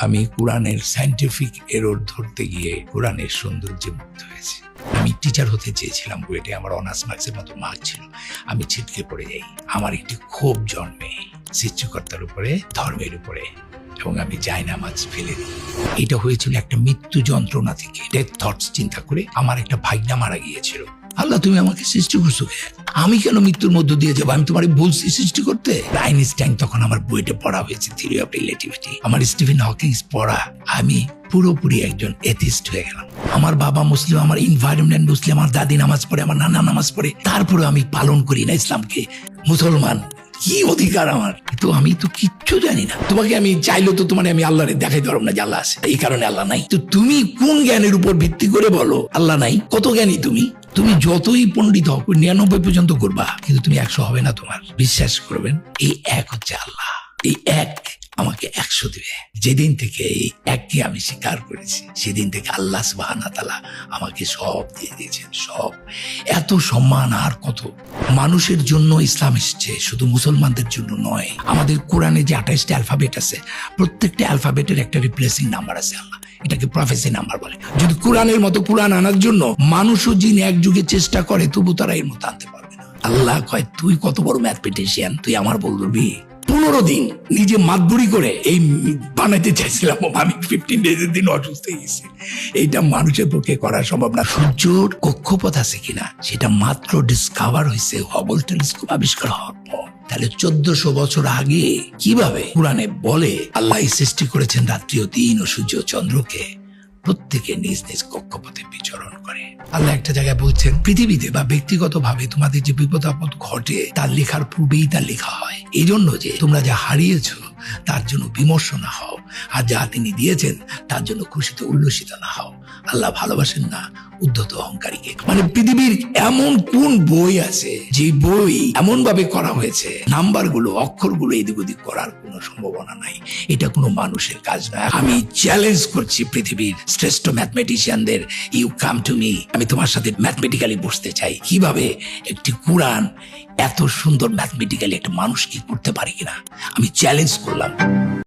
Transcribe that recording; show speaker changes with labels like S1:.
S1: আমি কোরআনের scientific error ধরতে গিয়ে কোরআনের সৌন্দর্যে মুগ্ধ হয়েছি। আমি টিচার হতে চেয়েছিলাম, বুয়েটে আমার অনার্স মার্কসের মতো মার্ক ছিল। আমি ছিটকে পড়ে যাই। আমার একটি ক্ষোভ জন্মে সৃষ্টিকর্তার উপরে, ধর্মের উপরে, এবং আমি জায়নামাজ ফেলে দিই। এটা হয়েছিল একটা মৃত্যু যন্ত্রণা থেকে, ডেথ থটস চিন্তা করে। আমার একটা ভাইনা মারা গিয়েছিল। আল্লাহ, তুমি আমাকে সৃষ্টি করছো, আমি কেন মৃত্যুর মধ্য দিয়ে যাবো? আমি তোমার বলছি সৃষ্টি করতে। আইনস্টাইন তখন আমার বইটা পড়া হয়েছে, থিওরি অফ রিলেটিভিটি। আমার স্টিফেন হকিংস পড়া। আমি পুরোপুরি একজন এথিস্ট হয়ে গেলাম। আমার বাবা মুসলিম, আমার এনভায়রনমেন্ট মুসলিম, আমার দাদি নামাজ পড়ে, আমার নানা নামাজ পড়ে, তারপরে আমি পালন করি না ইসলামকে। মুসলমান, কি অধিকার আমার? তো আমি তো কিচ্ছু জানি না। তোমাকে আমি চাইলেও তো তোমার আমি আল্লাহরে দেখাইতে পারবো না যে আল্লাহ আছে, এই কারণে আল্লাহ নাই। তো তুমি কোন জ্ঞানের উপর ভিত্তি করে বলো আল্লাহ নাই? কত জ্ঞানী তুমি? তুমি যতই পণ্ডিত হও, 99 পর্যন্ত করবা, কিন্তু তুমি 100 হবে না। তোমার বিশ্বাস করবেন, এই এক হচ্ছে আল্লাহ। এই এক আমাকে 100 দিবে। যেদিন থেকে এই এককে আমি স্বীকার করেছি, সেদিন থেকে আল্লাহ সুবহানাহু ওয়া তাআলা আমাকে সব দিয়ে দিয়েছেন, সব। এত সম্মান আর কত! মানুষের জন্য ইসলাম এসেছে, শুধু মুসলমানদের জন্য নয়। আমাদের কোরআনে যে 28টা অ্যালফাবেট আছে, প্রত্যেকটা অ্যালফাবেটের একটা রিপ্লেসিং নাম্বার আছে। আল্লাহ এটাকে প্রফেসি নাম্বার বলে। যদি কোরআনের মতো কোরআন আনার জন্য মানুষ ও জিন এক যুগে চেষ্টা করে, তবু তারা এর মতো আনতে পারবে না। আল্লাহ কয়, তুই কত বড় ম্যাথমেটিশিয়ান, তুই আমার বলবি? 15 দিন নিজে মাতবুরি করে এই বানাইতে চাইছিলাম, আমি 15 ডেজের দিন অসুস্থ হয়ে গেছি। এইটা মানুষের পক্ষে করা সম্ভব না। সূর্যর কক্ষপথ আছে কিনা সেটা মাত্র ডিসকভার হয়েছে হাবল টেলিস্কোপ আবিষ্কার হওয়ার পর। তাহলে 1400 বছর আগে কিভাবে কোরআনে বলে আল্লাহ সৃষ্টি করেছেন রাত্রি ও দিন ও সূর্য ও চন্দ্রকে, প্রত্যেকে নিজ নিজ কক্ষপথে বিচরণ করে। আল্লাহ একটা জায়গায় বলছেন, পৃথিবীতে বা ব্যক্তিগতভাবে তোমাদের যে বিপদ আপদ ঘটে, তার লেখার পূর্বেই তা লেখা হয়, এই জন্য যে তোমরা যা হারিয়েছ তার জন্য বিমর্ষ না হও, আর যা তিনি দিয়েছেন তার জন্য খুশিতে উল্লসিত না হও। আল্লাহ ভালোবাসেন না উদ্ধত অহংকারীকে। মানে পৃথিবীর এমন কোন বই আছে যে বই এমন ভাবে করা হয়েছে, নাম্বারগুলো, অক্ষরগুলো এদিক ওদিক করার কোনো সম্ভাবনা নাই। এটা কোনো মানুষের কাজ নয়। আমি চ্যালেঞ্জ করছি পৃথিবীর শ্রেষ্ঠ ম্যাথমেটিশিয়ানদের, ইউ কাম টু মি। আমি তোমার সাথে ম্যাথমেটিক্যালি বসতে চাই। কিভাবে একটি কোরআন এত সুন্দর ম্যাথমেটিক্যালি একটা মানুষ কি করতে পারে কিনা, আমি চ্যালেঞ্জ করলাম।